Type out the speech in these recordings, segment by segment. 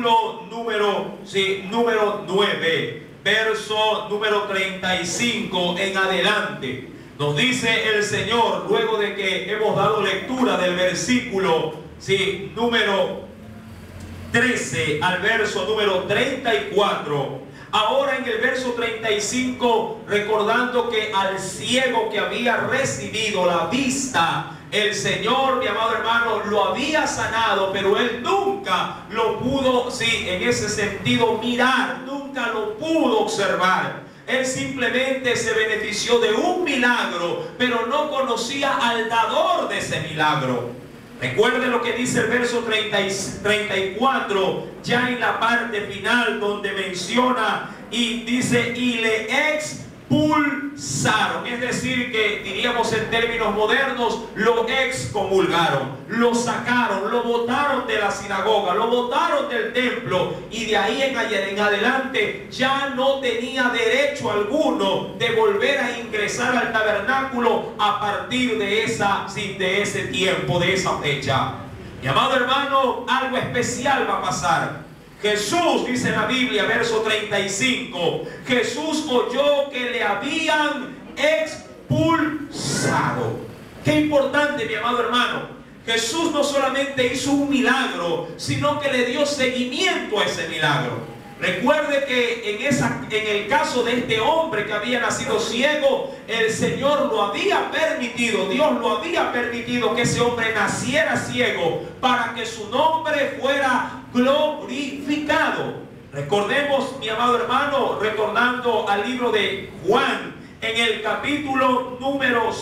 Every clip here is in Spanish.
capítulo número 9, verso número 35 en adelante. Nos dice el Señor, luego de que hemos dado lectura del versículo número 13 al verso número 34. Ahora en el verso 35, recordando que al ciego que había recibido la vista, el Señor, mi amado hermano, lo había sanado, pero él nunca lo pudo, en ese sentido, mirar, nunca lo pudo observar. Él simplemente se benefició de un milagro, pero no conocía al dador de ese milagro. Recuerde lo que dice el verso 34, ya en la parte final, donde menciona y dice, y le expulsaron. Es decir, que diríamos en términos modernos, lo excomulgaron, lo sacaron, lo botaron de la sinagoga, lo botaron del templo, y de ahí en adelante ya no tenía derecho alguno de volver a ingresar al tabernáculo a partir de ese tiempo, de esa fecha. Mi amado hermano, algo especial va a pasar. Jesús, dice la Biblia, verso 35, Jesús oyó que le habían expulsado. Qué importante, mi amado hermano. Jesús no solamente hizo un milagro, sino que le dio seguimiento a ese milagro. Recuerde que en el caso de este hombre que había nacido ciego, el Señor lo había permitido, Dios lo había permitido que ese hombre naciera ciego para que su nombre fuera glorificado. Recordemos, mi amado hermano, retornando al libro de Juan, en el capítulo número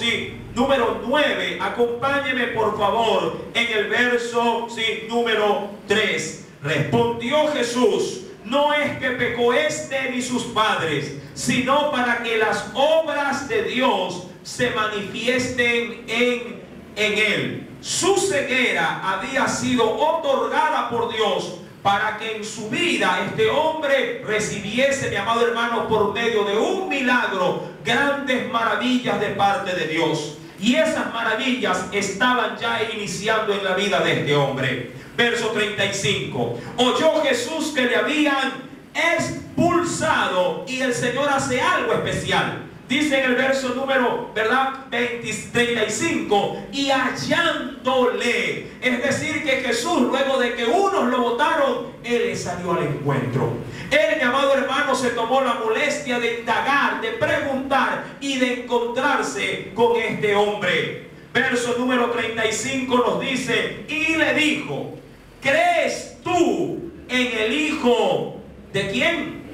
9, acompáñeme por favor en el verso número 3. Respondió Jesús: no es que pecó este ni sus padres, sino para que las obras de Dios se manifiesten en él. Su ceguera había sido otorgada por Dios para que en su vida este hombre recibiese, mi amado hermano, por medio de un milagro, grandes maravillas de parte de Dios. Y esas maravillas estaban ya iniciando en la vida de este hombre. Verso 35. Oyó Jesús que le habían expulsado, y el Señor hace algo especial. Dice en el verso número, 35, y hallándole. Es decir, que Jesús, luego de que unos lo botaron, Él le salió al encuentro. Él, mi amado hermano, se tomó la molestia de indagar, de preguntar y de encontrarse con este hombre. Verso número 35 nos dice, y le dijo: ¿crees tú en el Hijo de quién?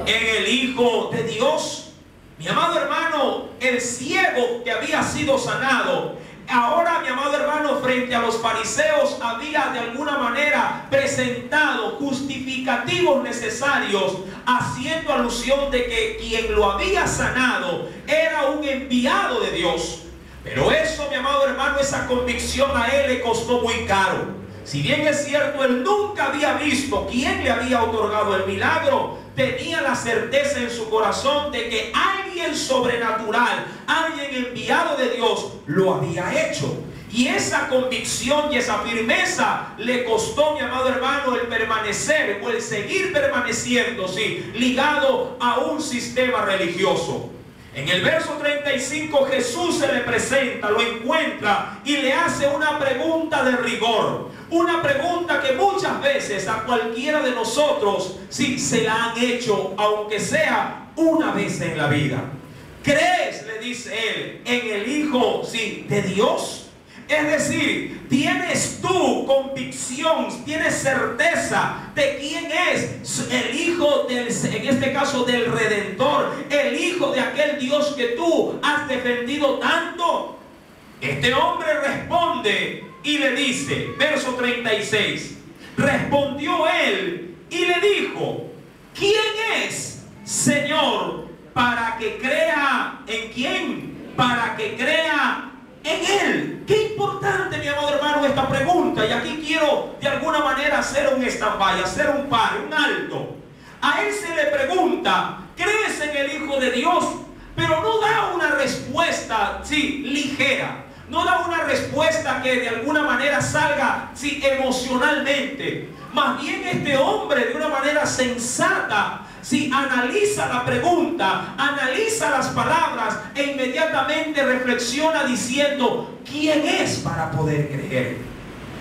En el Hijo de Dios. Mi amado hermano, el ciego que había sido sanado, ahora, mi amado hermano, frente a los fariseos había de alguna manera presentado justificativos necesarios, haciendo alusión de que quien lo había sanado era un enviado de Dios. Pero eso, mi amado hermano, esa convicción a él le costó muy caro. Si bien es cierto, él nunca había visto quién le había otorgado el milagro, tenía la certeza en su corazón de que alguien sobrenatural, alguien enviado de Dios, lo había hecho. Y esa convicción y esa firmeza le costó, mi amado hermano, el permanecer o el seguir permaneciendo, ligado a un sistema religioso. En el verso 35 Jesús se le presenta, lo encuentra y le hace una pregunta de rigor. Una pregunta que muchas veces a cualquiera de nosotros se la han hecho, aunque sea una vez en la vida. ¿Crees, le dice él, en el Hijo de Dios? Es decir, ¿tienes tú convicción, tienes certeza de quién es el Hijo en este caso del Redentor, el Hijo de aquel Dios que tú has defendido tanto? Este hombre responde y le dice, verso 36, respondió él y le dijo: ¿quién es, Señor, para que crea en quién? Para que crea en él. Qué importante, mi amado hermano, esta pregunta. Y aquí quiero de alguna manera hacer un stand-by, hacer un par, un alto. A él se le pregunta: ¿crees en el Hijo de Dios? Pero no da una respuesta ligera. No da una respuesta que de alguna manera salga emocionalmente. Más bien este hombre, de una manera sensata, si analiza la pregunta, analiza las palabras e inmediatamente reflexiona diciendo: ¿quién es para poder creer?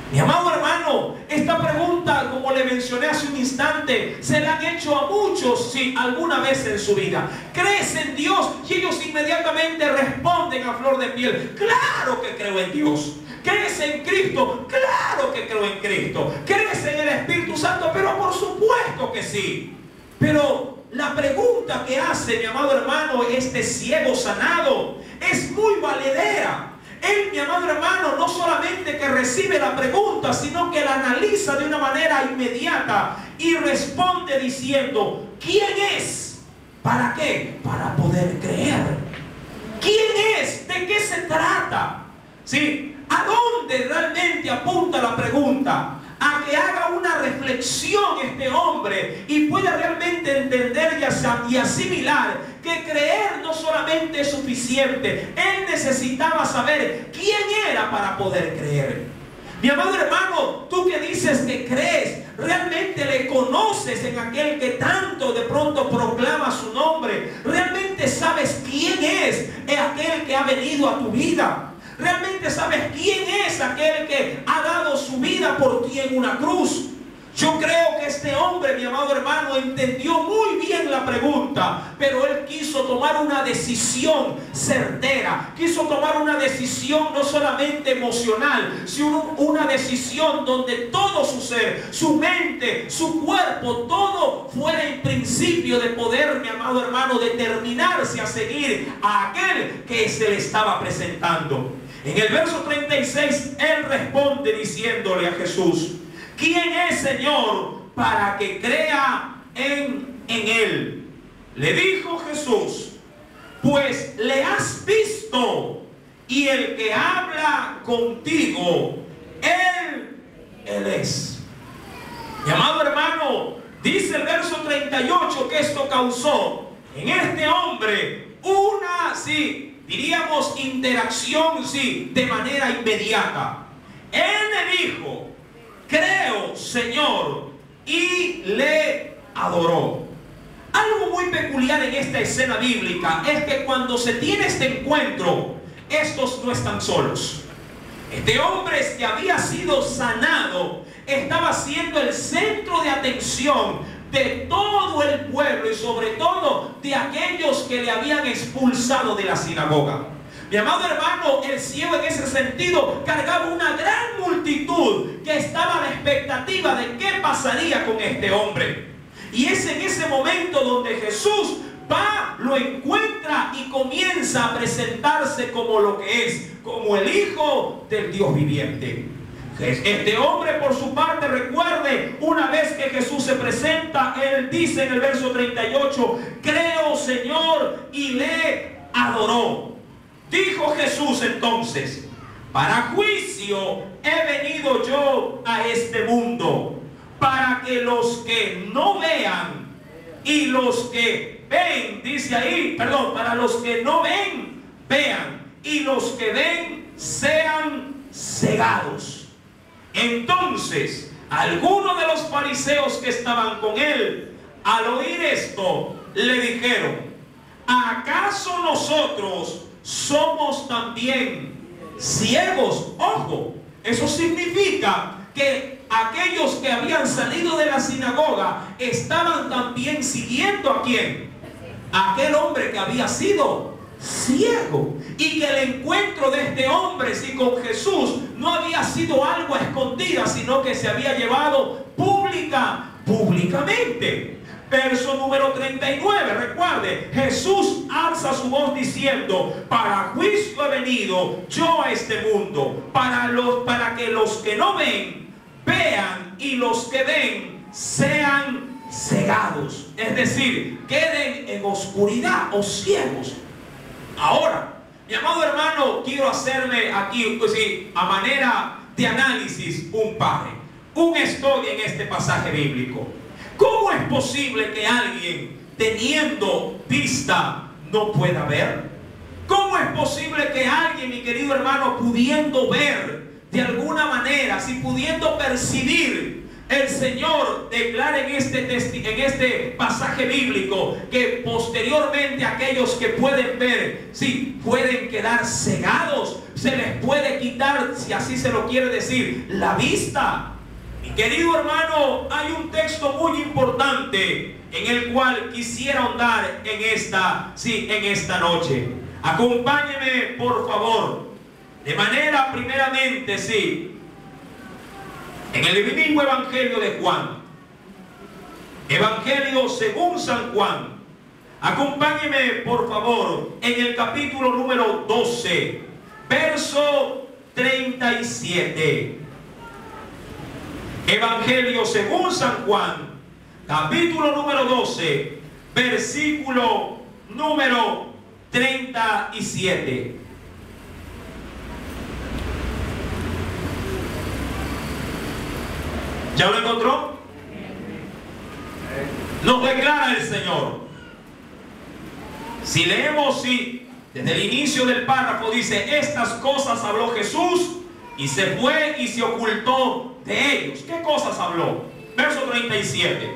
Mi amado hermano, esta pregunta, como le mencioné hace un instante, se la han hecho a muchos, sí, alguna vez en su vida. ¿Crees en Dios? Y ellos inmediatamente responden a flor de piel: claro que creo en Dios. ¿Crees en Cristo? Claro que creo en Cristo. ¿Crees en el Espíritu Santo? Pero por supuesto que sí. Pero la pregunta que hace, mi amado hermano, este ciego sanado es muy valedera. Él, mi amado hermano, no solamente que recibe la pregunta, sino que la analiza de una manera inmediata y responde diciendo: ¿quién es? ¿Para qué? Para poder creer. ¿Quién es? ¿De qué se trata? ¿Sí? ¿A dónde realmente apunta la pregunta? A que haga una reflexión este hombre y pueda realmente entender y asimilar que creer no solamente es suficiente. Él necesitaba saber quién era para poder creer. Mi amado hermano, tú que dices que crees, realmente le conoces en aquel que tanto de pronto proclama su nombre. Realmente sabes quién es aquel que ha venido a tu vida. Realmente sabes quién es aquel que ha dado su vida por ti en una cruz. Yo creo que este hombre, mi amado hermano, entendió muy bien la pregunta, pero él quiso tomar una decisión certera. Quiso tomar una decisión no solamente emocional, sino una decisión donde todo su ser, su mente, su cuerpo, todo fuera en principio de poder, mi amado hermano, determinarse a seguir a aquel que se le estaba presentando. En el verso 36, él responde diciéndole a Jesús: ¿quién es, Señor, para que crea en él? Le dijo Jesús: pues le has visto, y el que habla contigo, él es. Mi amado hermano, dice el verso 38 que esto causó en este hombre una, diríamos, interacción, de manera inmediata. Él le dijo: creo, Señor, y le adoró. Algo muy peculiar en esta escena bíblica es que cuando se tiene este encuentro, estos no están solos. Este hombre que había sido sanado estaba siendo el centro de atención de todo el pueblo y sobre todo de aquellos que le habían expulsado de la sinagoga. Mi amado hermano, el ciego en ese sentido cargaba una gran multitud que estaba a la expectativa de qué pasaría con este hombre. Y es en ese momento donde Jesús va, lo encuentra y comienza a presentarse como lo que es, como el Hijo del Dios viviente. Este hombre, por su parte, recuerde, una vez que Jesús se presenta, él dice en el verso 38: creo, Señor, y le adoró. Dijo Jesús entonces: para juicio he venido yo a este mundo, para que los que no vean y los que ven, dice ahí, perdón, para los que no ven, vean, y los que ven sean cegados. Entonces, algunos de los fariseos que estaban con él, al oír esto, le dijeron: ¿acaso nosotros somos también ciegos? Ojo, eso significa que aquellos que habían salido de la sinagoga estaban también siguiendo ¿a quién? A aquel hombre que había sido ciego, y que el encuentro de este hombre con Jesús no había sido algo a escondidas, sino que se había llevado públicamente. Verso número 39, recuerde, Jesús alza su voz diciendo: para juicio he venido yo a este mundo, para que los que no ven, vean, y los que ven sean cegados. Es decir, queden en oscuridad o ciegos. Ahora, mi amado hermano, quiero hacerme aquí, a manera de análisis, una historia en este pasaje bíblico. ¿Cómo es posible que alguien teniendo vista no pueda ver? ¿Cómo es posible que alguien, mi querido hermano, pudiendo ver de alguna manera, pudiendo percibir El Señor declara en este pasaje bíblico que posteriormente aquellos que pueden ver, sí, pueden quedar cegados, se les puede quitar, si así se lo quiere decir, la vista. Mi querido hermano, hay un texto muy importante en el cual quisiera ahondar en esta noche. Acompáñeme, por favor, de manera primeramente, en el mismo Evangelio de Juan, Evangelio según San Juan. Acompáñeme, por favor, en el capítulo número 12, verso 37. Evangelio según San Juan, capítulo número 12, versículo número 37. ¿Ya lo encontró? Nos declara el Señor. Si leemos, desde el inicio del párrafo dice: estas cosas habló Jesús y se fue y se ocultó de ellos. ¿Qué cosas habló? Verso 37.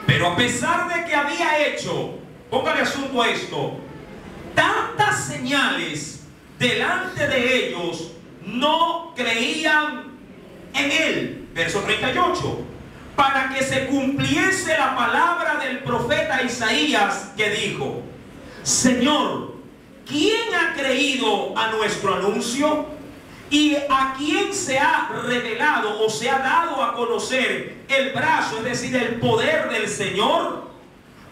Pero a pesar de que había hecho, póngale asunto a esto, tantas señales delante de ellos, no creían en él. Verso 38. Para que se cumpliese la palabra del profeta Isaías, que dijo: Señor, ¿quién ha creído a nuestro anuncio? ¿Y a quién se ha revelado o se ha dado a conocer el brazo, es decir, el poder del Señor?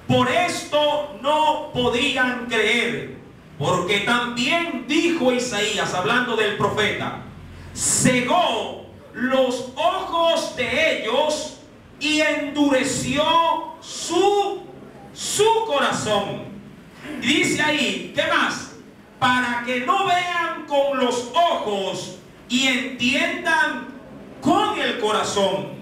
Por esto no podían creer, porque también dijo Isaías, hablando del profeta: cegó los ojos de ellos y endureció su corazón. Y dice ahí, ¿qué más? Para que no vean con los ojos y entiendan con el corazón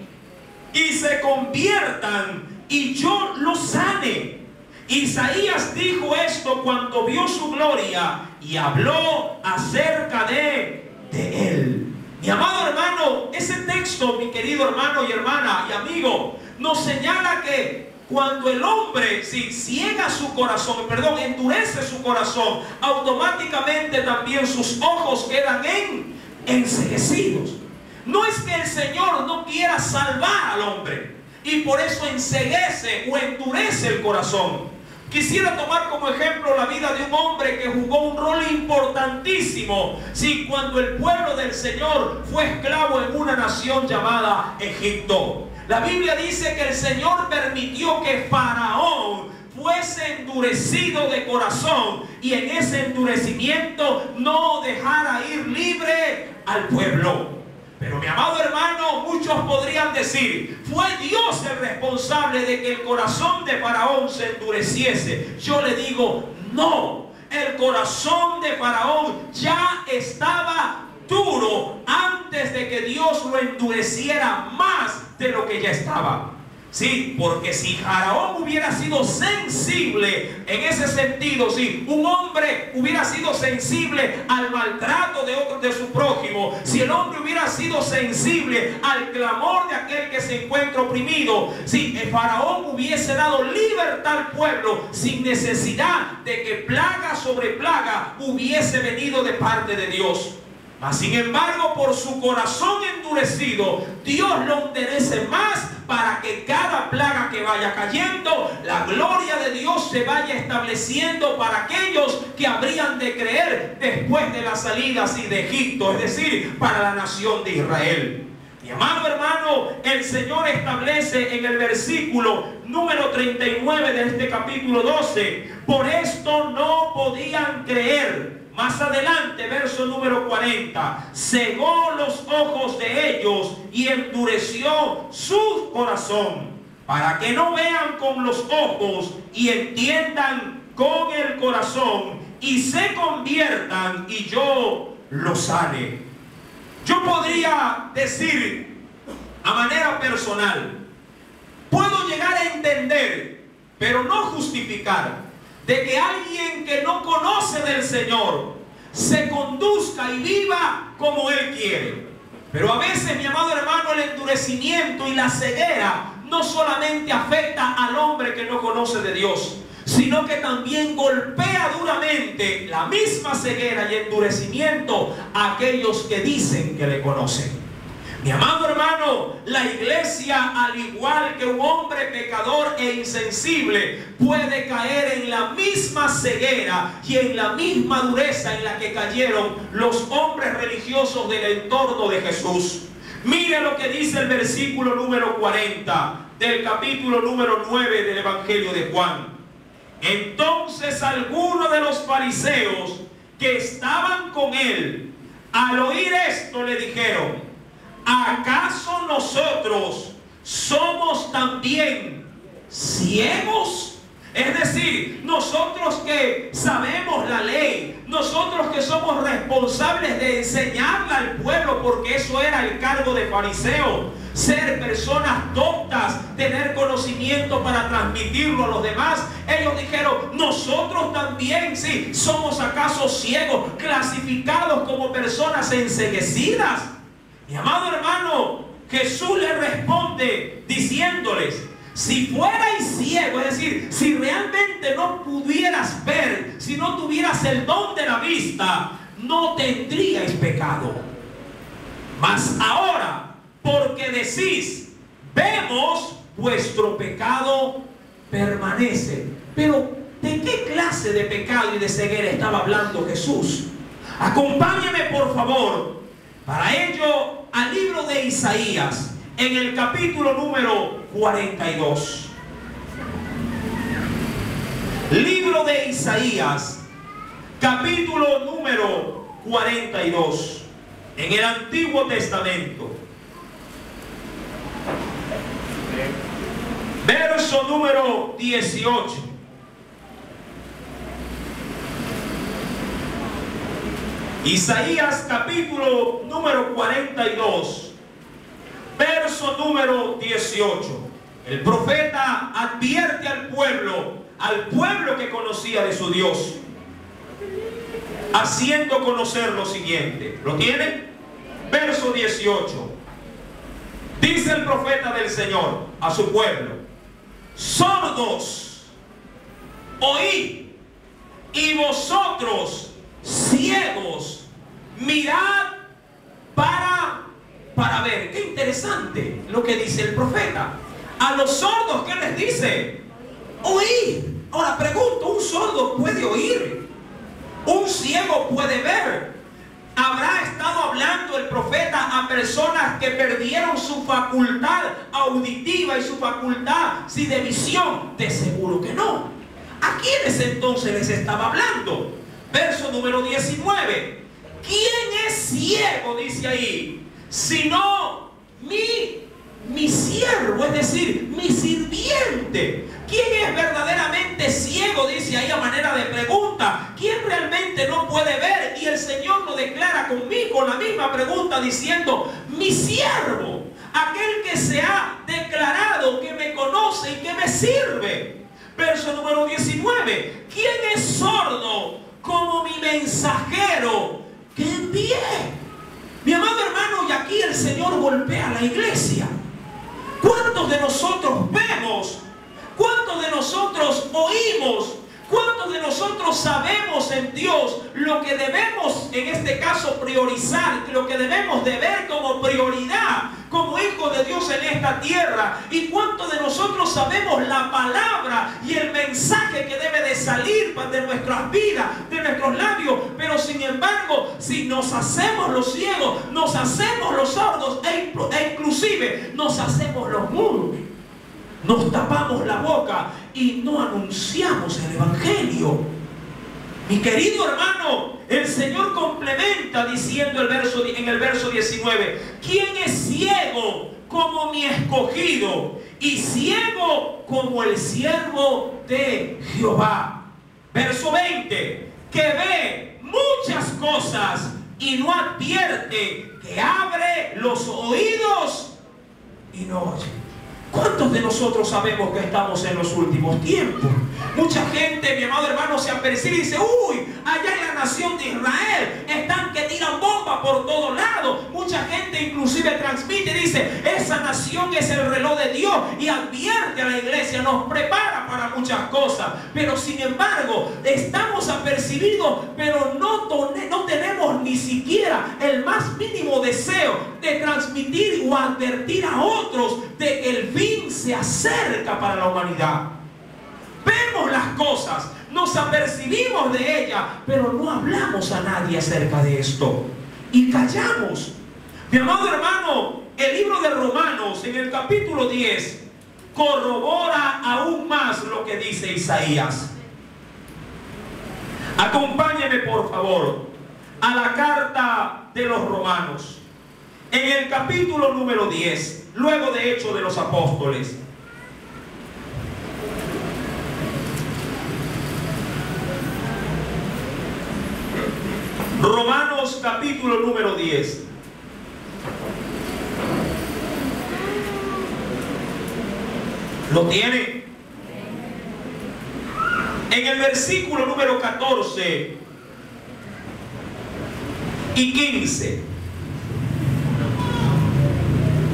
y se conviertan y yo los sane. Isaías dijo esto cuando vio su gloria y habló acerca de él. Mi amado hermano, ese texto, mi querido hermano y hermana y amigo, nos señala que cuando el hombre ciega su corazón, endurece su corazón, automáticamente también sus ojos quedan enceguecidos. No es que el Señor no quiera salvar al hombre y por eso enceguece o endurece el corazón. Quisiera tomar como ejemplo la vida de un hombre que jugó un rol importantísimo, cuando el pueblo del Señor fue esclavo en una nación llamada Egipto. La Biblia dice que el Señor permitió que Faraón fuese endurecido de corazón y en ese endurecimiento no dejara ir libre al pueblo. Pero mi amado hermano, muchos podrían decir: fue Dios el responsable de que el corazón de Faraón se endureciese. Yo le digo: no, el corazón de Faraón ya estaba duro antes de que Dios lo endureciera más de lo que ya estaba. Sí, porque si Faraón hubiera sido sensible en ese sentido, un hombre hubiera sido sensible al maltrato de su prójimo, si el hombre hubiera sido sensible al clamor de aquel que se encuentra oprimido, si el Faraón hubiese dado libertad al pueblo sin necesidad de que plaga sobre plaga hubiese venido de parte de Dios. Mas sin embargo, por su corazón endurecido, Dios lo enderece más para que cada plaga que vaya cayendo, la gloria de Dios se vaya estableciendo para aquellos que habrían de creer después de la salida de Egipto, es decir, para la nación de Israel. Mi amado hermano, el Señor establece en el versículo número 39 de este capítulo 12, por esto no podían creer. Más adelante, verso número 40, cegó los ojos de ellos y endureció su corazón, para que no vean con los ojos y entiendan con el corazón y se conviertan y yo los sane. Yo podría decir a manera personal, puedo llegar a entender, pero no justificar, de que alguien que no conoce del Señor se conduzca y viva como Él quiere. Pero a veces, mi amado hermano, el endurecimiento y la ceguera no solamente afecta al hombre que no conoce de Dios, sino que también golpea duramente la misma ceguera y endurecimiento a aquellos que dicen que le conocen. Mi amado hermano, la iglesia, al igual que un hombre pecador e insensible, puede caer en la misma ceguera y en la misma dureza en la que cayeron los hombres religiosos del entorno de Jesús. Mire lo que dice el versículo número 40 del capítulo número 9 del Evangelio de Juan. Entonces algunos de los fariseos que estaban con él, al oír esto, le dijeron: ¿acaso nosotros somos también ciegos? Es decir, nosotros que sabemos la ley, nosotros que somos responsables de enseñarla al pueblo, porque eso era el cargo de fariseo, ser personas doctas, tener conocimiento para transmitirlo a los demás. Ellos dijeron: nosotros también, sí, somos acaso ciegos, clasificados como personas enceguecidas. Mi amado hermano, Jesús le responde diciéndoles: si fuerais ciego, es decir, si realmente no pudieras ver, si no tuvieras el don de la vista, no tendríais pecado. Mas ahora, porque decís: vemos, vuestro pecado permanece. Pero, ¿de qué clase de pecado y de ceguera estaba hablando Jesús? Acompáñeme, por favor, para ello, al libro de Isaías, en el capítulo número 42. Libro de Isaías, capítulo número 42, en el Antiguo Testamento. Verso número 18. Isaías capítulo número 42, verso número 18. El profeta advierte al pueblo que conocía de su Dios, haciendo conocer lo siguiente. ¿Lo tiene? Verso 18. Dice el profeta del Señor a su pueblo: sordos, oíd, y vosotros ciegos, mirad para ver. Qué interesante lo que dice el profeta. A los sordos, ¿qué les dice? Oíd. Ahora pregunto, ¿un sordo puede oír? ¿Un ciego puede ver? ¿Habrá estado hablando el profeta a personas que perdieron su facultad auditiva y su facultad de visión? De seguro que no. ¿A quiénes entonces les estaba hablando? Verso número 19. ¿Quién es ciego? Dice ahí. Sino mi siervo, es decir, mi sirviente. ¿Quién es verdaderamente ciego? Dice ahí a manera de pregunta. ¿Quién realmente no puede ver? Y el Señor lo declara conmigo con la misma pregunta, diciendo: mi siervo, aquel que se ha declarado que me conoce y que me sirve. Verso número 19. ¿Quién es sordo como mi mensajero que envié? Mi amado hermano, y aquí el Señor golpea a la iglesia. ¿Cuántos de nosotros vemos? ¿Cuántos de nosotros oímos? ¿Cuántos de nosotros sabemos en Dios lo que debemos, en este caso, priorizar, lo que debemos de ver como prioridad, como hijos de Dios en esta tierra? ¿Y cuántos de nosotros sabemos la palabra y el mensaje que debe de salir de nuestras vidas, de nuestros labios? Pero sin embargo, si nos hacemos los ciegos, nos hacemos los sordos e inclusive nos hacemos los mudos, nos tapamos la boca y no anunciamos el Evangelio. Mi querido hermano, el Señor complementa diciendo en el verso 19: ¿quién es ciego como mi escogido y ciego como el siervo de Jehová? Verso 20: que ve muchas cosas y no advierte, que abre los oídos y no oye. ¿Cuántos de nosotros sabemos que estamos en los últimos tiempos? Mucha gente, mi amado hermano, se apercibe y dice: uy, allá en la nación de Israel están que tiran bombas ropa por todos lados. Mucha gente inclusive transmite y dice, esa nación es el reloj de Dios, y advierte a la iglesia, nos prepara para muchas cosas. Pero sin embargo, estamos apercibidos, pero no tenemos ni siquiera el más mínimo deseo de transmitir o advertir a otros de que el fin se acerca para la humanidad. Vemos las cosas, nos apercibimos de ellas, pero no hablamos a nadie acerca de esto y callamos. Mi amado hermano, el libro de Romanos en el capítulo 10 corrobora aún más lo que dice Isaías. Acompáñeme por favor a la carta de los Romanos en el capítulo número 10, luego de Hechos de los Apóstoles. Romanos capítulo número 10. ¿Lo tiene? En el versículo número 14 y 15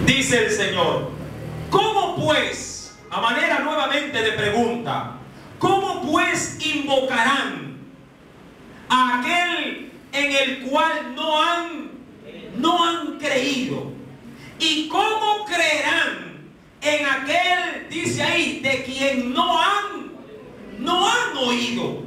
dice el Señor: ¿cómo pues, a manera nuevamente de pregunta, cómo pues invocarán a aquel en el cual no han creído? ¿Y cómo creerán en aquel, dice ahí, de quien no han oído?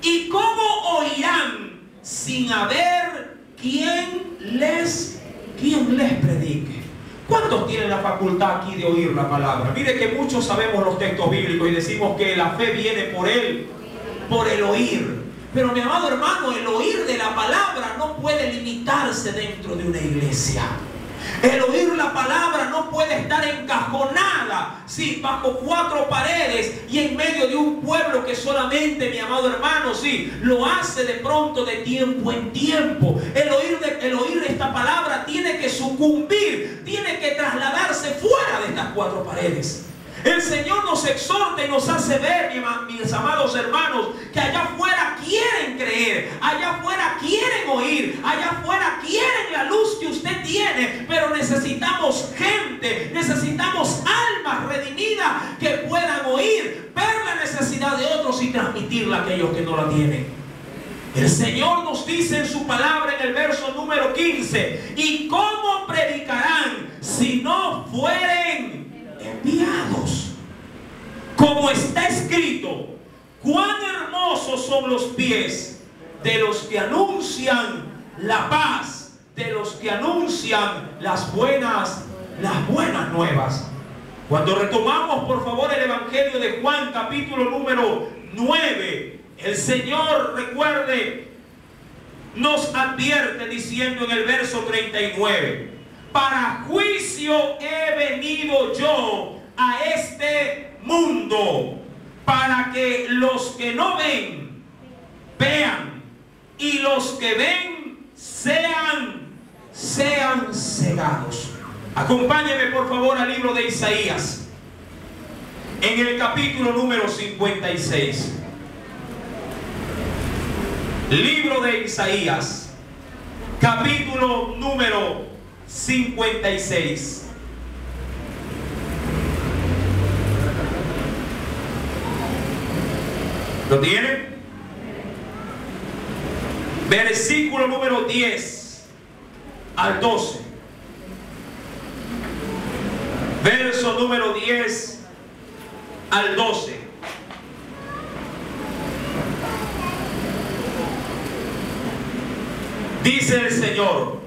¿Y cómo oirán sin haber quien les predique? ¿Cuántos tienen la facultad aquí de oír la palabra? Mire que muchos sabemos los textos bíblicos y decimos que la fe viene por el oír. Pero mi amado hermano, el oír de la palabra no puede limitarse dentro de una iglesia. El oír la palabra no puede estar encajonada, sí, bajo cuatro paredes y en medio de un pueblo que solamente, mi amado hermano, sí, lo hace de pronto, de tiempo en tiempo. El oír de esta palabra tiene que sucumbir, tiene que trasladarse fuera de estas cuatro paredes. El Señor nos exhorta y nos hace ver, mis amados hermanos, que allá afuera quieren creer, allá afuera quieren oír, allá afuera quieren la luz que usted tiene, pero necesitamos gente, necesitamos almas redimidas que puedan oír, ver la necesidad de otros y transmitirla a aquellos que no la tienen. El Señor nos dice en su palabra en el verso número 15: ¿y cómo predicarán si no fueren enviados? Como está escrito: cuán hermosos son los pies de los que anuncian la paz, de los que anuncian las buenas nuevas. Cuando retomamos por favor el Evangelio de Juan capítulo número 9, el Señor, recuerde, nos advierte diciendo en el verso 39: para juicio he venido yo a este mundo, para que los que no ven, vean, y los que ven sean cegados. Acompáñenme por favor al libro de Isaías, en el capítulo número 56. Libro de Isaías, capítulo número 56. ¿Lo tiene? Versículo número 10 al 12. Verso número 10 al 12. Dice el Señor: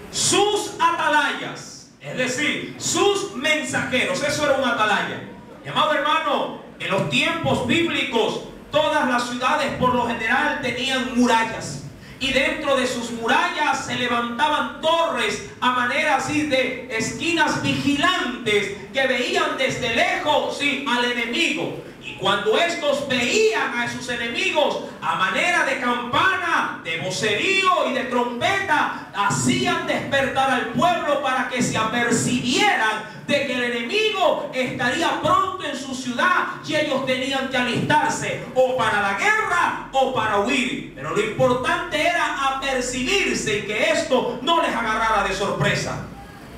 sus atalayas, es decir, sus mensajeros, eso era un atalaya. Mi amado hermano, en los tiempos bíblicos, todas las ciudades por lo general tenían murallas, y dentro de sus murallas se levantaban torres a manera así de esquinas vigilantes que veían desde lejos, sí, al enemigo. Y cuando estos veían a sus enemigos, a manera de campana, de vocerío y de trompeta, hacían despertar al pueblo para que se apercibieran de que el enemigo estaría pronto en sus ciudad y ellos tenían que alistarse o para la guerra o para huir. Pero lo importante era apercibirse y que esto no les agarrara de sorpresa.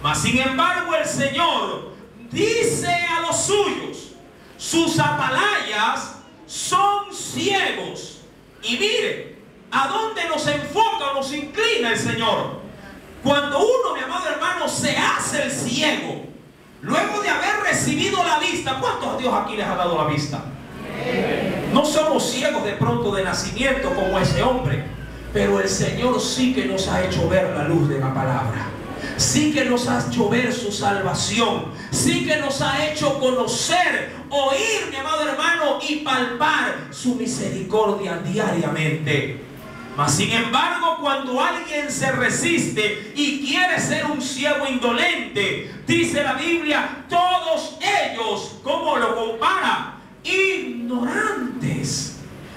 Mas sin embargo el Señor dice a los suyos: sus atalayas son ciegos. Y mire, ¿a dónde nos enfoca o nos inclina el Señor? Cuando uno, mi amado hermano, se hace el ciego, luego de haber recibido la vista. ¿Cuántos a Dios aquí les ha dado la vista? No somos ciegos de pronto de nacimiento como ese hombre, pero el Señor sí que nos ha hecho ver la luz de la palabra. Sí que nos ha hecho ver su salvación. Sí que nos ha hecho conocer, oír, mi amado hermano, y palpar su misericordia diariamente. Mas sin embargo, cuando alguien se resiste y quiere ser un ciego indolente, dice la Biblia, todos ellos, ¿cómo lo compara? Ignorantes.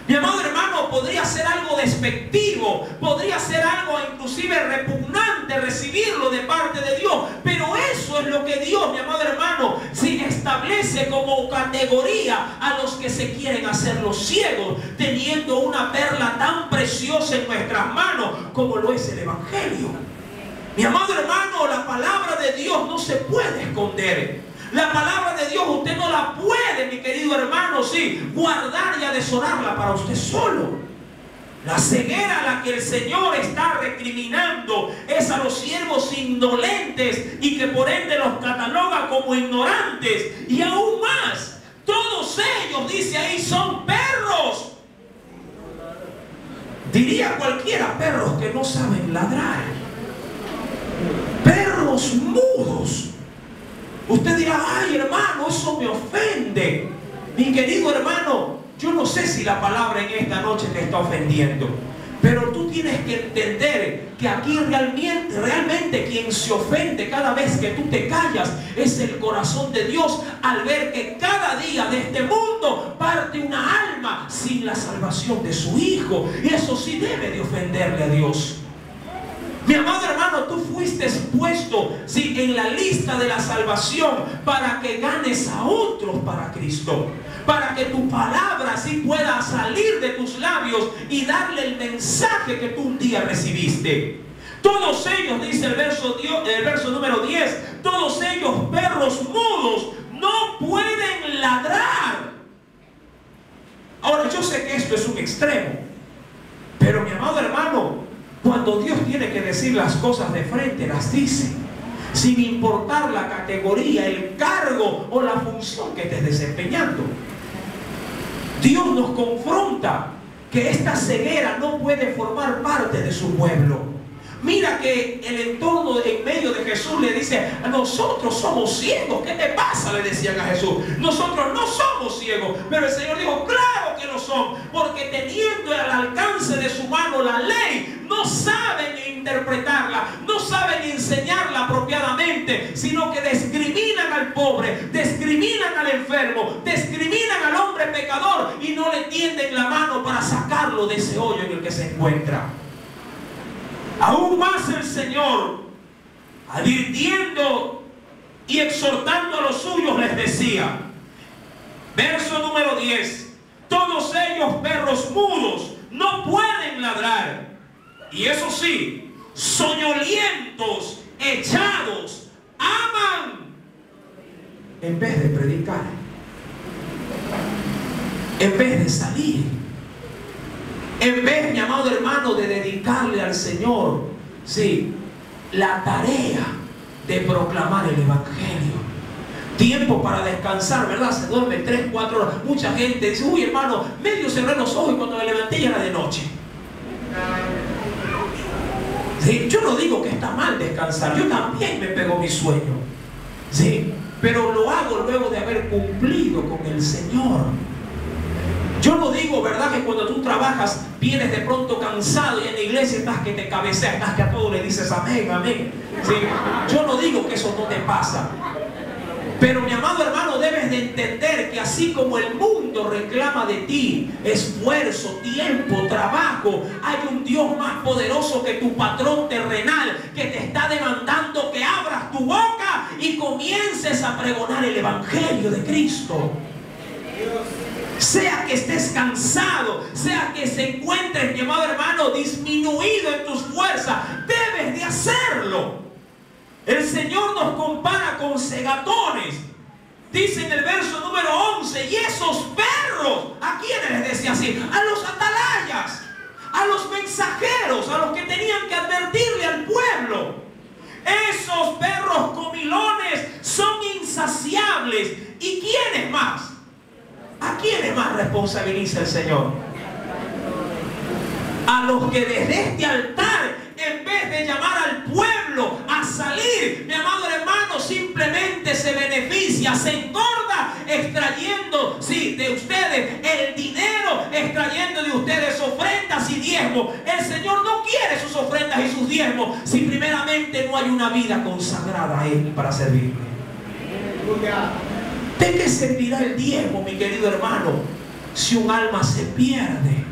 Mi amado hermano, podría ser algo despectivo, podría ser algo inclusive repugnante recibirlo de parte de Dios, pero eso es lo que Dios, mi amado hermano, sí establece como categoría a los que se quieren hacer los ciegos, teniendo una perla tan preciosa en nuestras manos como lo es el Evangelio. Mi amado hermano, la palabra de Dios no se puede esconder. La palabra de Dios usted no la puede, mi querido hermano, sí, guardar y atesorarla para usted solo. La ceguera a la que el Señor está recriminando es a los siervos indolentes y que por ende los cataloga como ignorantes. Y aún más, todos ellos, dice ahí, son perros. Diría cualquiera, perros que no saben ladrar. Perros mudos. Usted dirá: ay, hermano, eso me ofende. Mi querido hermano, yo no sé si la palabra en esta noche te está ofendiendo, pero tú tienes que entender que aquí realmente quien se ofende cada vez que tú te callas es el corazón de Dios, al ver que cada día de este mundo parte una alma sin la salvación de su Hijo. Y eso sí debe de ofenderle a Dios. Mi amado hermano, tú fuiste puesto, sí, en la lista de la salvación para que ganes a otros para Cristo, para que tu palabra sí pueda salir de tus labios y darle el mensaje que tú un día recibiste. Todos ellos, dice el verso número 10, todos ellos, perros mudos, no pueden ladrar. Ahora, yo sé que esto es un extremo, pero mi amado hermano, cuando Dios tiene que decir las cosas de frente, las dice, sin importar la categoría, el cargo o la función que estés desempeñando. Dios nos confronta que esta ceguera no puede formar parte de su pueblo. Mira que el entorno en medio de Jesús le dice: nosotros somos ciegos. ¿Qué te pasa?, le decían a Jesús. Nosotros no somos ciegos. Pero el Señor dijo: claro que lo son, porque teniendo al alcance de su mano la ley, no saben interpretarla, no saben enseñarla apropiadamente, sino que discriminan al pobre, discriminan al enfermo, discriminan al hombre pecador y no le tienden la mano para sacarlo de ese hoyo en el que se encuentra. Aún más el Señor, advirtiendo y exhortando a los suyos, les decía, verso número 10, todos ellos, perros mudos, no pueden ladrar, y eso sí, soñolientos, echados, aman en vez de predicar, en vez de salir, en vez, mi amado hermano, de dedicarle al Señor, sí, la tarea de proclamar el Evangelio. Tiempo para descansar, ¿verdad? Se duerme 3, 4 horas. Mucha gente dice: uy, hermano, medio cerré los ojos y cuando me levanté ya era de noche. ¿Sí? Yo no digo que está mal descansar, yo también me pego mi sueño, ¿sí? Pero lo hago luego de haber cumplido con el Señor. Yo no digo, ¿verdad?, que cuando tú trabajas vienes de pronto cansado y en la iglesia estás que te cabeceas, estás que a todo le dices amén, amén. ¿Sí? Yo no digo que eso no te pasa. Pero mi amado hermano, debes de entender que así como el mundo reclama de ti esfuerzo, tiempo, trabajo, hay un Dios más poderoso que tu patrón terrenal que te está demandando que abras tu boca y comiences a pregonar el Evangelio de Cristo. sea que estés cansado, sea que se encuentres, mi amado hermano, disminuido en tus fuerzas, debes de hacerlo. El Señor nos compara con segatones. Dice en el verso número 11, y esos perros, ¿a quiénes les decía así? A los atalayas, a los mensajeros, a los que tenían que advertirle al pueblo. Esos perros comilones son insaciables. ¿Y quiénes más? ¿A quiénes más responsabiliza el Señor? A los que desde este altar, en vez de llamar al pueblo a salir, mi amado hermano, simplemente se beneficia, se engorda extrayendo, sí, de ustedes el dinero, extrayendo de ustedes ofrendas y diezmos. El Señor no quiere sus ofrendas y sus diezmos si primeramente no hay una vida consagrada a Él para servirle. ¿De qué servirá el diezmo, mi querido hermano, si un alma se pierde?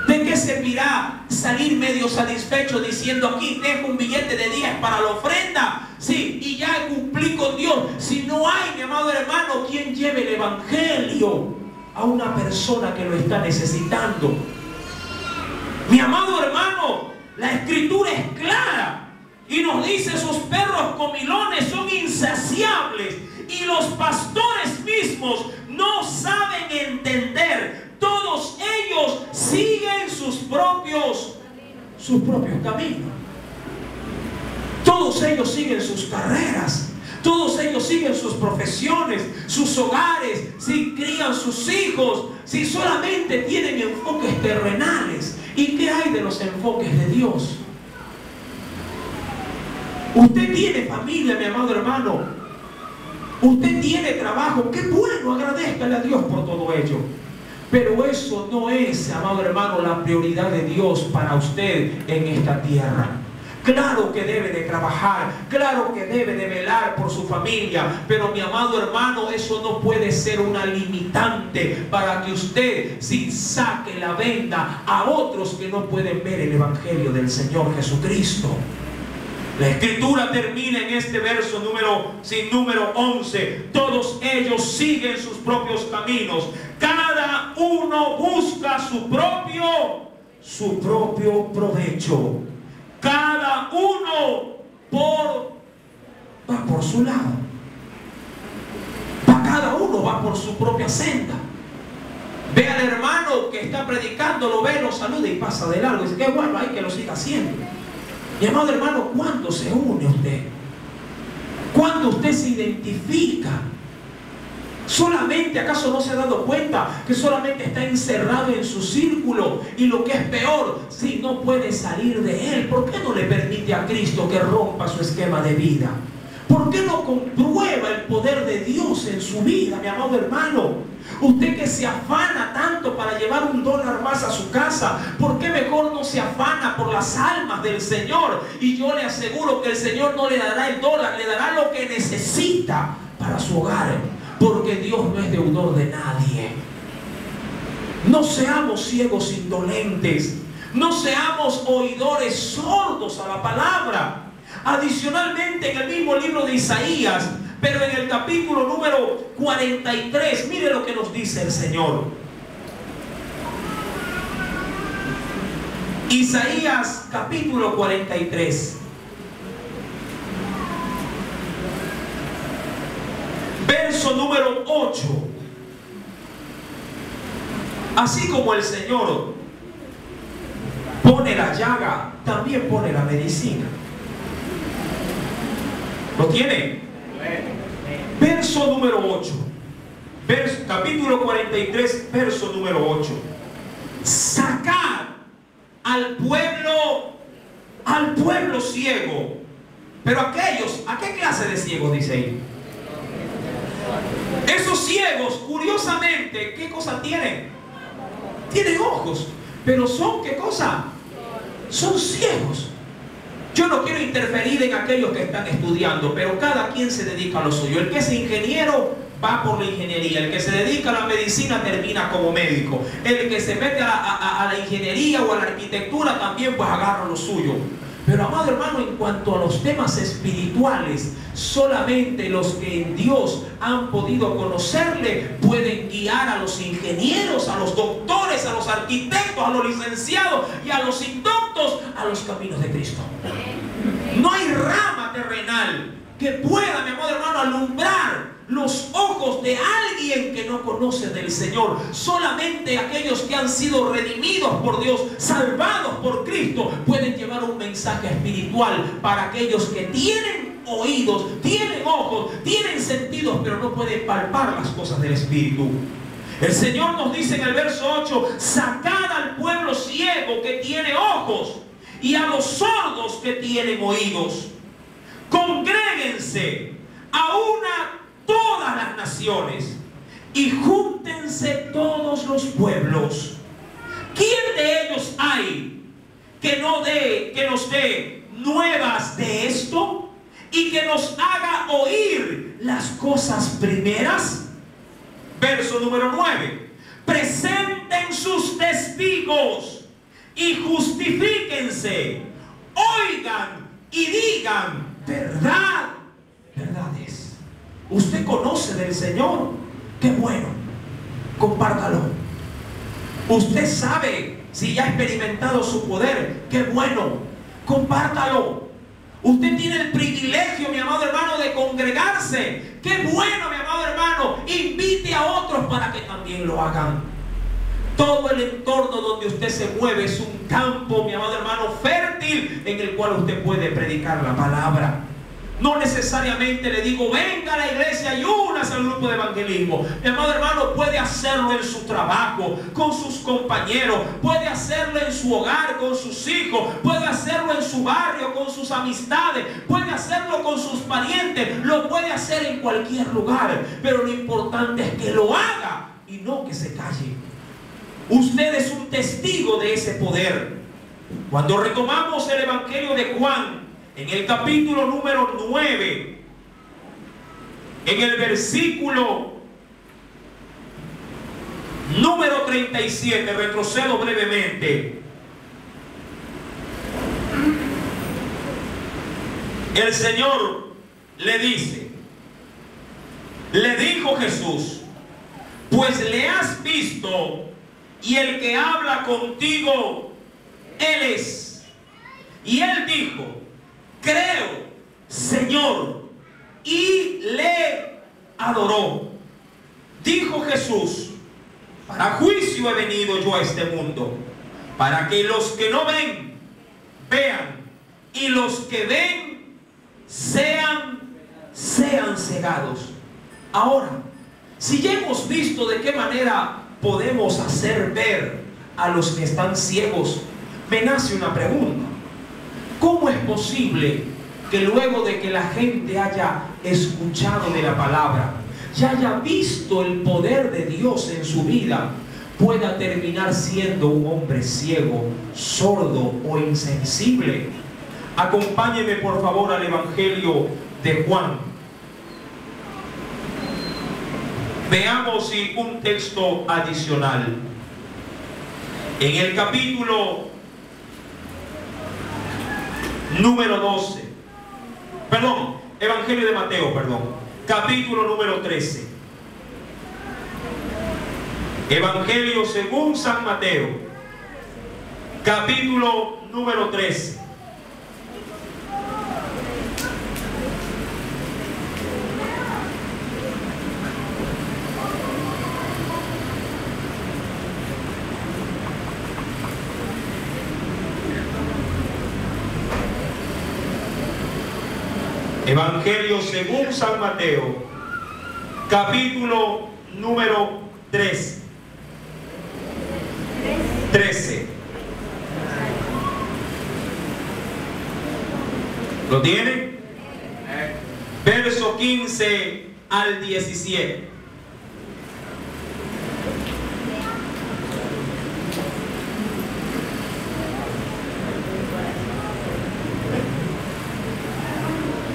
¿De qué servirá salir medio satisfecho diciendo aquí dejo un billete de 10 para la ofrenda? Sí, y ya cumplí con Dios. Si no hay, mi amado hermano, quien lleve el evangelio a una persona que lo está necesitando. Mi amado hermano, la escritura es clara y nos dice: esos perros comilones son insaciables y los pastores mismos no saben entender. Todos ellos siguen sus propios caminos. Todos ellos siguen sus carreras. Todos ellos siguen sus profesiones, sus hogares, si crían sus hijos, si solamente tienen enfoques terrenales. ¿Y qué hay de los enfoques de Dios? Usted tiene familia, mi amado hermano. Usted tiene trabajo. Qué bueno, agradézcale a Dios por todo ello. Pero eso no es, amado hermano, la prioridad de Dios para usted en esta tierra. Claro que debe de trabajar, claro que debe de velar por su familia, pero mi amado hermano, eso no puede ser una limitante para que usted sí saque la venda a otros que no pueden ver el evangelio del Señor Jesucristo. La escritura termina en este verso número 11. Todos ellos siguen sus propios caminos. Cada uno busca su propio provecho. Cada uno va por su lado. Cada uno va por su propia senda. Ve al hermano que está predicando, lo ve, lo saluda y pasa de largo. Dice: qué bueno, hay que lo siga haciendo. Mi amado hermano, ¿cuándo se une usted? ¿Cuándo usted se identifica? ¿Solamente acaso no se ha dado cuenta que solamente está encerrado en su círculo? Y lo que es peor, si no puede salir de él, ¿por qué no le permite a Cristo que rompa su esquema de vida? ¿Por qué no comprueba el poder de Dios en su vida, mi amado hermano? Usted que se afana tanto para llevar $1 más a su casa, ¿por qué mejor no se afana por las almas del Señor? Y yo le aseguro que el Señor no le dará el dólar, le dará lo que necesita para su hogar, porque Dios no es deudor de nadie. No seamos ciegos indolentes, no seamos oidores sordos a la palabra. Adicionalmente, en el mismo libro de Isaías, pero en el capítulo número 43, mire lo que nos dice el Señor. Isaías capítulo 43, verso número 8. Así como el Señor pone la llaga, también pone la medicina. ¿Lo tiene? Verso número 8. Capítulo 43, verso número 8. Sacad al pueblo ciego. Pero aquellos, ¿a qué clase de ciegos dice ahí? Esos ciegos, curiosamente, ¿qué cosa tienen? Tienen ojos, pero son, ¿qué cosa? Son ciegos. Yo no quiero interferir en aquellos que están estudiando, pero cada quien se dedica a lo suyo. El que es ingeniero va por la ingeniería. El que se dedica a la medicina termina como médico. El que se mete a la ingeniería o a la arquitectura también pues agarra lo suyo. Pero amado hermano, en cuanto a los temas espirituales, solamente los que en Dios han podido conocerle pueden guiar a los ingenieros, a los doctores, a los arquitectos, a los licenciados y a los indoctos a los caminos de Cristo. No hay rama terrenal que pueda, mi amado hermano, alumbrar los ojos de alguien que no conoce del Señor. Solamente aquellos que han sido redimidos por Dios, salvados por Cristo, pueden llevar un mensaje espiritual para aquellos que tienen oídos, tienen ojos, tienen sentidos, pero no pueden palpar las cosas del Espíritu. El Señor nos dice en el verso 8: sacad al pueblo ciego que tiene ojos y a los sordos que tienen oídos. Congréguense a una todas las naciones y júntense todos los pueblos. ¿Quién de ellos hay que nos dé nuevas de esto y que nos haga oír las cosas primeras? Verso número 9: presenten sus testigos y justifíquense, oigan y digan verdad, verdades. Usted conoce del Señor, qué bueno, compártalo. Usted sabe si ya ha experimentado su poder, qué bueno, compártalo. Usted tiene el privilegio, mi amado hermano, de congregarse, qué bueno, mi amado hermano, invite a otros para que también lo hagan. Todo el entorno donde usted se mueve es un campo, mi amado hermano, fértil, en el cual usted puede predicar la palabra. No necesariamente le digo, venga a la iglesia y únase al grupo de evangelismo. Mi amado hermano, puede hacerlo en su trabajo, con sus compañeros, puede hacerlo en su hogar, con sus hijos, puede hacerlo en su barrio, con sus amistades, puede hacerlo con sus parientes, lo puede hacer en cualquier lugar. Pero lo importante es que lo haga y no que se calle. Usted es un testigo de ese poder. Cuando retomamos el Evangelio de Juan, en el capítulo número 9, en el versículo número 37, retrocedo brevemente. El Señor le dijo Jesús: pues le has visto, y el que habla contigo, Él es. Y él dijo: creo, Señor, y le adoró. Dijo Jesús: para juicio he venido yo a este mundo, para que los que no ven, vean, y los que ven, sean cegados. Ahora, si ya hemos visto de qué manera podemos hacer ver a los que están ciegos, me nace una pregunta. ¿Cómo es posible que luego de que la gente haya escuchado de la palabra, ya haya visto el poder de Dios en su vida, pueda terminar siendo un hombre ciego, sordo o insensible? Acompáñeme por favor al Evangelio de Juan. Veamos un texto adicional. En el capítulo número 12, Evangelio de Mateo, capítulo número 13. Evangelio según San Mateo, capítulo número 13. Evangelio según San Mateo, capítulo número 13. ¿Lo tiene? Verso 15 al 17.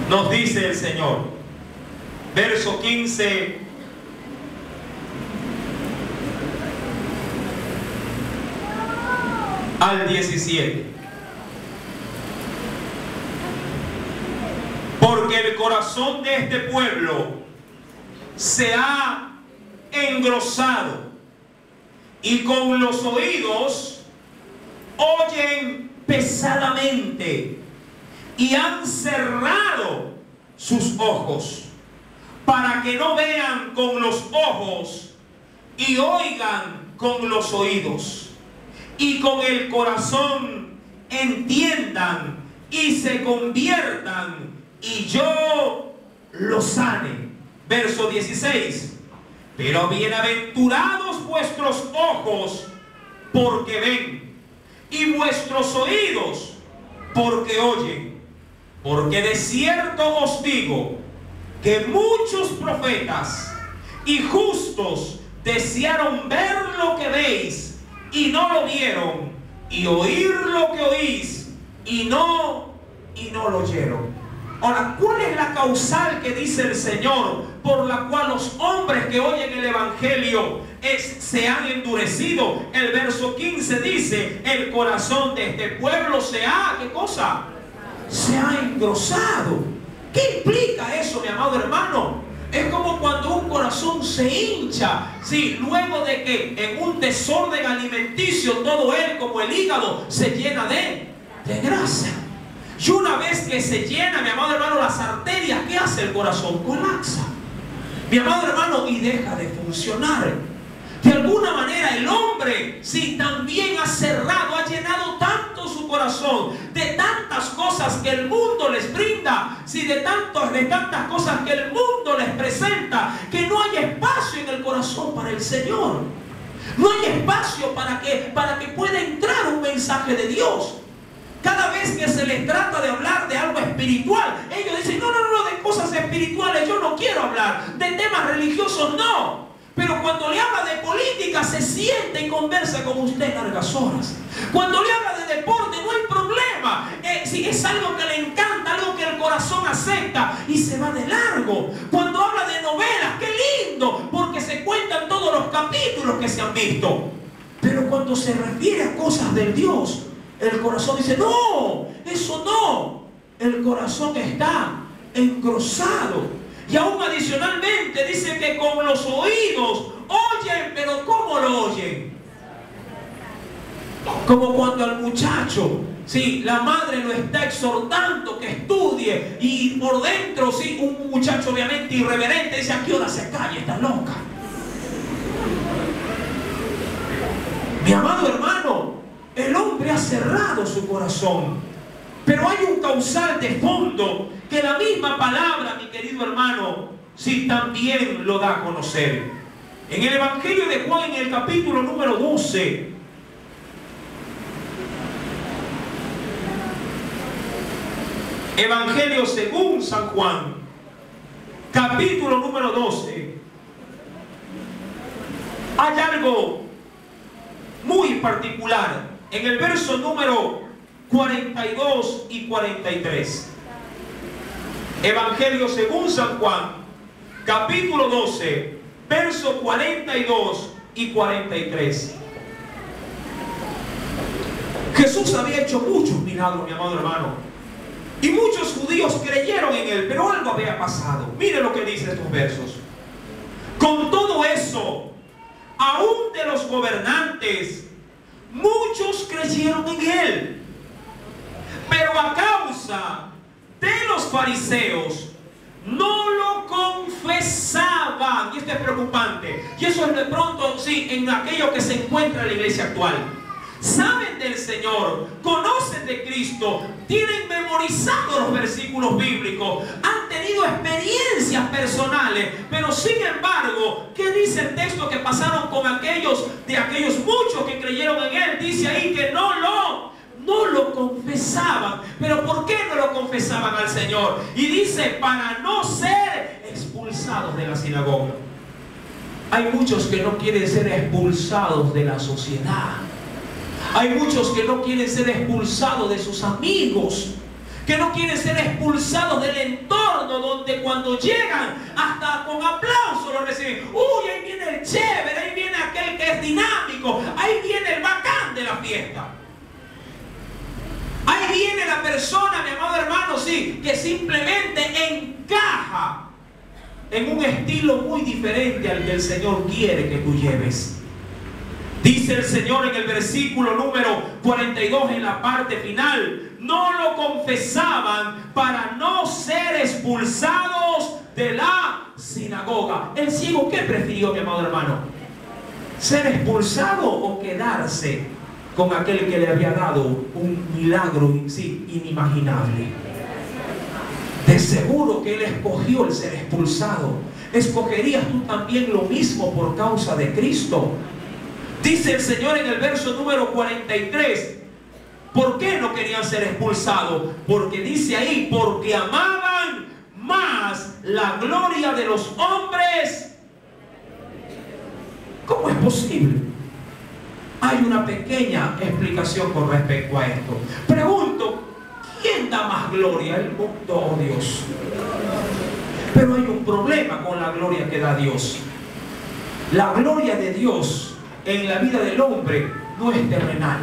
Nos dice el Señor, verso 15 al 17. Porque el corazón de este pueblo se ha engrosado, y con los oídos oyen pesadamente, y han cerrado sus ojos, para que no vean con los ojos y oigan con los oídos, y con el corazón entiendan y se conviertan, y yo los sane. Verso 16. Pero bienaventurados vuestros ojos, porque ven, y vuestros oídos, porque oyen. Porque de cierto os digo, que muchos profetas y justos desearon ver lo que veis, y no lo vieron, y oír lo que oís, y no lo oyeron. Ahora, ¿cuál es la causal que dice el Señor por la cual los hombres que oyen el Evangelio se han endurecido? El verso 15 dice: el corazón de este pueblo se ha, ¿qué cosa? Se ha engrosado. ¿Qué implica eso, mi amado hermano? Es como cuando un corazón se hincha, sí, luego de que en un desorden alimenticio todo él, como el hígado, se llena de grasa. Y una vez que se llena, mi amado hermano, las arterias, ¿qué hace el corazón? Colapsa, mi amado hermano, y deja de funcionar. De alguna manera el hombre, sí, también ha cerrado, ha llenado tanto su corazón de tantas cosas que el mundo les brinda, sí, de tantas cosas que el mundo les presenta, que no hay espacio en el corazón para el Señor. No hay espacio para que pueda entrar un mensaje de Dios. Cada vez que se les trata de hablar de algo espiritual, ellos dicen: no, de cosas espirituales yo no quiero hablar, de temas religiosos no. Pero cuando le habla de política, se siente y conversa con usted largas horas. Cuando le habla de deporte, no hay problema. Si es algo que le encanta, algo que el corazón acepta, y se va de largo. Cuando habla de novelas, qué lindo, porque se cuentan todos los capítulos que se han visto. Pero cuando se refiere a cosas del Dios, el corazón dice: no, eso no. El corazón está engrosado. Y aún adicionalmente dice que con los oídos oyen, pero ¿cómo lo oyen? Como cuando al muchacho, sí, la madre lo está exhortando que estudie, y por dentro, sí, un muchacho obviamente irreverente dice: ¿a qué hora se calla? Está loca. Mi amado hermano, el hombre ha cerrado su corazón. Pero hay un causal de fondo que la misma palabra, mi querido hermano, sí, también lo da a conocer. En el Evangelio de Juan, en el capítulo número 12, Evangelio según San Juan, capítulo número 12, hay algo muy particular en el verso número 42 y 43. Evangelio según San Juan, capítulo 12, verso 42 y 43. Jesús había hecho muchos milagros, mi amado hermano, y muchos judíos creyeron en él, pero algo había pasado. Mire lo que dice estos versos. Con todo eso, aún de los gobernantes, muchos creyeron en él. Pero a causa de los fariseos no lo confesaban. Y esto es preocupante. Y eso es de pronto, sí, en aquello que se encuentra en la iglesia actual. Saben del Señor, conocen de Cristo, tienen memorizados los versículos bíblicos, han tenido experiencias personales, pero sin embargo, ¿qué dice el texto que pasaron con aquellos muchos que creyeron en él? Dice ahí que no lo confesaban. ¿Pero por qué no lo confesaban al Señor? Y dice: para no ser expulsados de la sinagoga. Hay muchos que no quieren ser expulsados de la sociedad. Hay muchos que no quieren ser expulsados de sus amigos, que no quieren ser expulsados del entorno donde cuando llegan hasta con aplausos lo reciben. Uy, ahí viene el chévere, ahí viene aquel que es dinámico, ahí viene el bacán de la fiesta. Ahí viene la persona, mi amado hermano, sí, que simplemente encaja. en un estilo muy diferente al que el Señor quiere que tú lleves. Dice el Señor en el versículo número 42, en la parte final: no lo confesaban para no ser expulsados de la sinagoga. El ciego, ¿qué prefirió, mi amado hermano? ¿Ser expulsado o quedarse con aquel que le había dado un milagro inimaginable? De seguro que él escogió el ser expulsado. ¿Escogerías tú también lo mismo por causa de Cristo? Dice el Señor en el verso número 43, ¿por qué no querían ser expulsados? Porque dice ahí, porque amaban más la gloria de los hombres. ¿Cómo es posible? Hay una pequeña explicación con respecto a esto. Pregunto, ¿quién da más gloria? El mundo, oh Dios. Pero hay un problema con la gloria que da Dios. La gloria de Dios en la vida del hombre no es terrenal.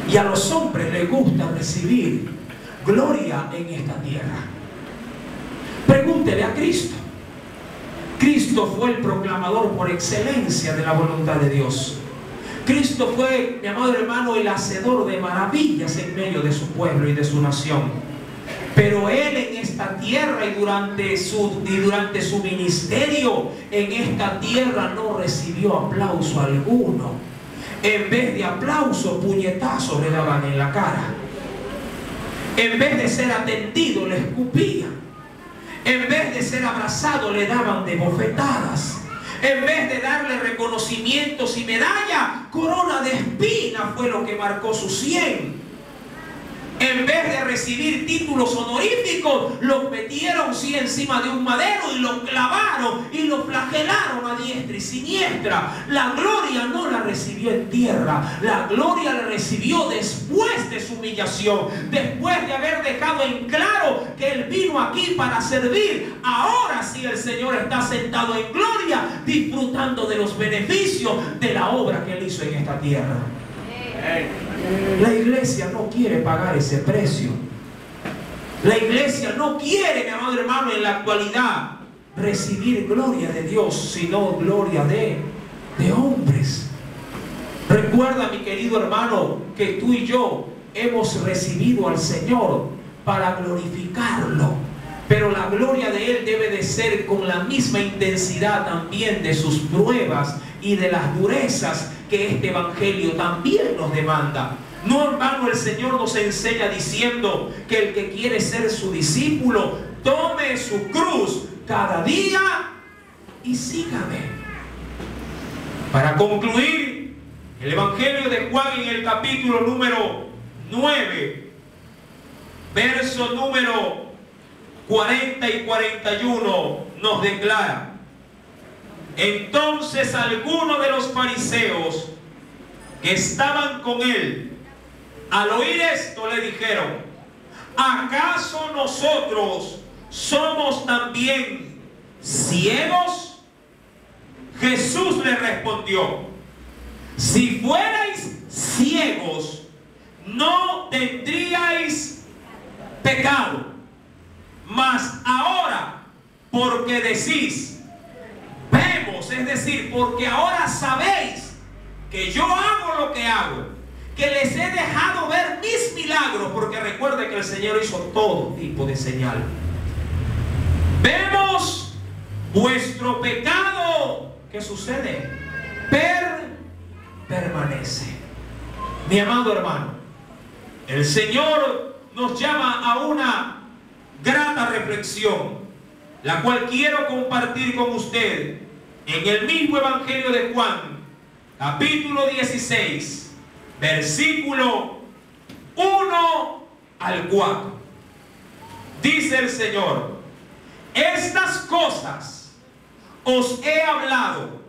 Y a los hombres les gusta recibir gloria en esta tierra. Pregúntele a Cristo. Cristo fue el proclamador por excelencia de la voluntad de Dios. Cristo fue, mi amado hermano, el hacedor de maravillas en medio de su pueblo y de su nación. Pero Él en esta tierra y durante su ministerio en esta tierra no recibió aplauso alguno. En vez de aplauso, puñetazos le daban en la cara. En vez de ser atendido, le escupían. En vez de ser abrazado, le daban de bofetadas. En vez de darle reconocimientos y medalla, corona de espinas fue lo que marcó su sien. En vez de recibir títulos honoríficos, los metieron sí encima de un madero y los clavaron y los flagelaron a diestra y siniestra. La gloria no la recibió en tierra, la gloria la recibió después de su humillación, después de haber dejado en claro que Él vino aquí para servir. Ahora sí el Señor está sentado en gloria, disfrutando de los beneficios de la obra que Él hizo en esta tierra. La iglesia no quiere pagar ese precio. La iglesia no quiere, mi amado hermano, en la actualidad recibir gloria de Dios, sino gloria de hombres. Recuerda, mi querido hermano, que tú y yo hemos recibido al Señor para glorificarlo. Pero la gloria de Él debe de ser con la misma intensidad también de sus pruebas y de las durezas que este evangelio también nos demanda. No, hermano, el Señor nos enseña diciendo que el que quiere ser su discípulo tome su cruz cada día y sígame. Para concluir, el evangelio de Juan en el capítulo número 9, verso número 40 y 41 nos declara: entonces algunos de los fariseos que estaban con él, al oír esto, le dijeron: ¿acaso nosotros somos también ciegos? Jesús le respondió: si fuerais ciegos, no tendríais pecado. Mas ahora, porque decís, vemos, es decir, porque ahora sabéis que yo hago lo que hago, que les he dejado ver mis milagros, porque recuerde que el Señor hizo todo tipo de señal. Vemos vuestro pecado, ¿qué sucede? Permanece. Mi amado hermano, el Señor nos llama a una grata reflexión, la cual quiero compartir con usted en el mismo evangelio de Juan, capítulo 16, versículo 1 al 4. Dice el Señor: estas cosas os he hablado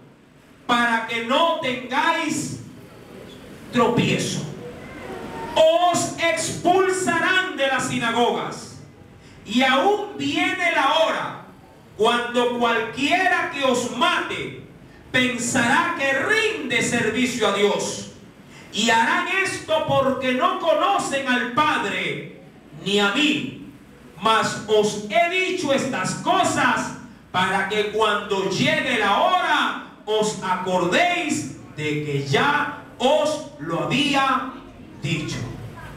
para que no tengáis tropiezo. Os expulsarán de las sinagogas. Y aún viene la hora cuando cualquiera que os mate pensará que rinde servicio a Dios. Y harán esto porque no conocen al Padre ni a mí. Mas os he dicho estas cosas para que cuando llegue la hora os acordéis de que ya os lo había dicho.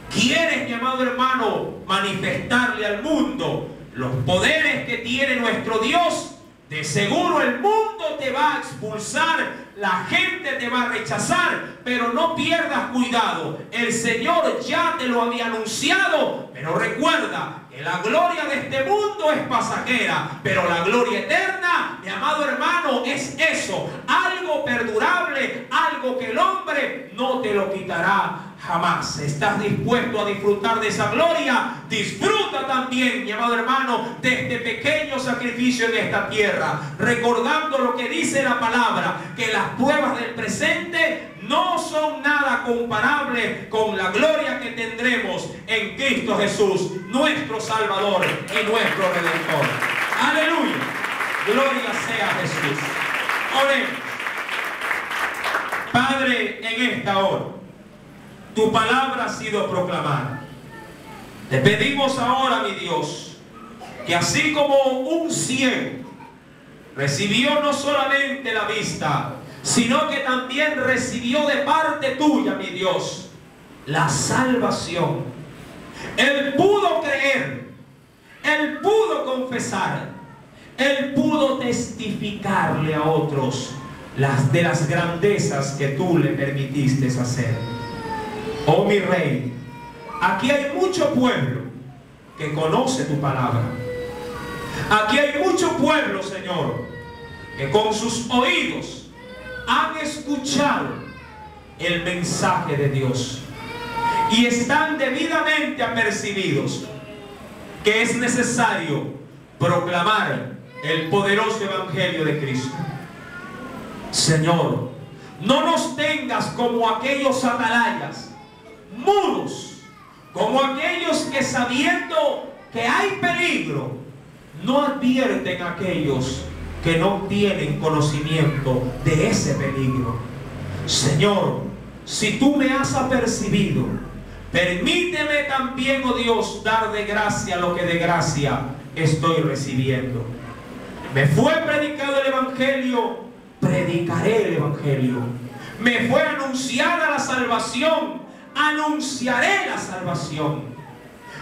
¿Quieres, mi amado hermano, manifestarle al mundo los poderes que tiene nuestro Dios? De seguro el mundo te va a expulsar, la gente te va a rechazar, pero no pierdas cuidado. El Señor ya te lo había anunciado, pero recuerda que la gloria de este mundo es pasajera, pero la gloria eterna, mi amado hermano, es eso, algo perdurable, algo que el hombre no te lo quitará jamás. ¿Estás dispuesto a disfrutar de esa gloria? Disfruta también, mi amado hermano, de este pequeño sacrificio en esta tierra, recordando lo que dice la palabra, que las pruebas del presente no son nada comparables con la gloria que tendremos en Cristo Jesús, nuestro Salvador y nuestro Redentor. Aleluya, gloria sea a Jesús. Oremos. Padre, en esta hora tu palabra ha sido proclamada. Te pedimos ahora, mi Dios, que así como un ciego recibió no solamente la vista, sino que también recibió de parte tuya, mi Dios, la salvación. Él pudo creer, él pudo confesar, él pudo testificarle a otros de las grandezas que tú le permitiste hacer. Oh mi Rey, aquí hay mucho pueblo que conoce tu palabra. Aquí hay mucho pueblo, Señor, que con sus oídos han escuchado el mensaje de Dios y están debidamente apercibidos que es necesario proclamar el poderoso evangelio de Cristo. Señor, no nos tengas como aquellos atalayas mudos, como aquellos que sabiendo que hay peligro no advierten a aquellos que no tienen conocimiento de ese peligro. Señor, si tú me has apercibido, permíteme también, oh Dios, dar de gracia lo que de gracia estoy recibiendo. Me fue predicado el evangelio, predicaré el evangelio. Me fue anunciada la salvación, anunciaré la salvación.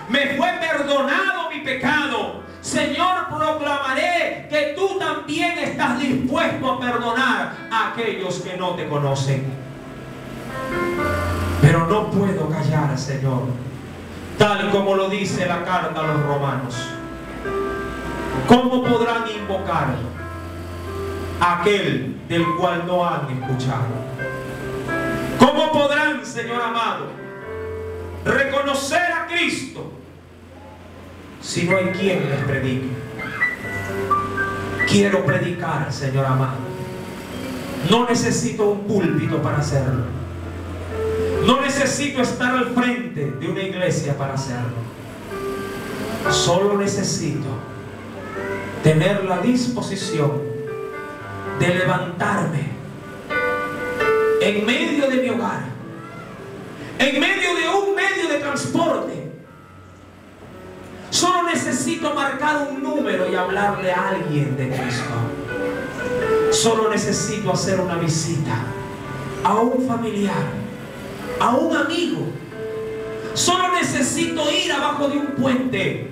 Me fue perdonado mi pecado. Señor, proclamaré que tú también estás dispuesto a perdonar a aquellos que no te conocen. Pero no puedo callar, Señor, tal como lo dice la carta a los romanos. ¿Cómo podrán invocar a aquel del cual no han escuchado? ¿Cómo podrán, Señor amado, reconocer a Cristo si no hay quien les predique? Quiero predicar, Señor amado. No necesito un púlpito para hacerlo. No necesito estar al frente de una iglesia para hacerlo. Solo necesito tener la disposición de levantarme en medio de mi hogar, en medio de un medio de transporte. Solo necesito marcar un número y hablarle a alguien de Cristo. Solo necesito hacer una visita a un familiar, a un amigo. Solo necesito ir abajo de un puente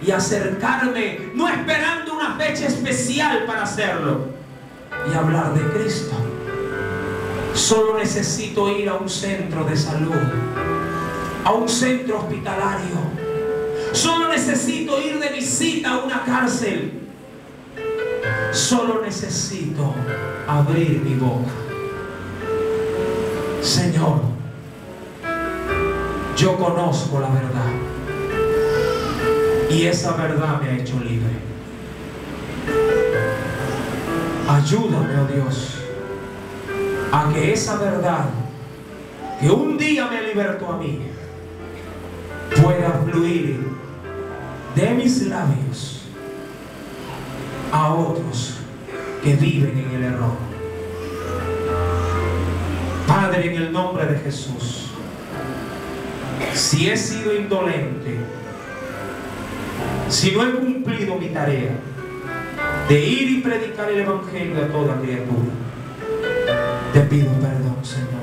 y acercarme, no esperando una fecha especial para hacerlo, y hablar de Cristo. Solo necesito ir a un centro de salud, a un centro hospitalario. Solo necesito ir de visita a una cárcel. Solo necesito abrir mi boca. Señor, yo conozco la verdad y esa verdad me ha hecho libre. Ayúdame, oh Dios, a que esa verdad que un día me libertó a mí pueda fluir de mis labios a otros que viven en el error. Padre, en el nombre de Jesús, si he sido indolente, si no he cumplido mi tarea de ir y predicar el Evangelio a toda criatura, te pido perdón, Señor,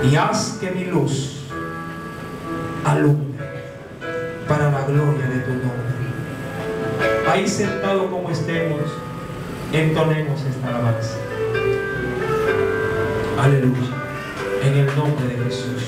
y haz que mi luz alumbre para la gloria de tu nombre. Ahí sentado como estemos, entonemos esta alabanza. Aleluya, en el nombre de Jesús.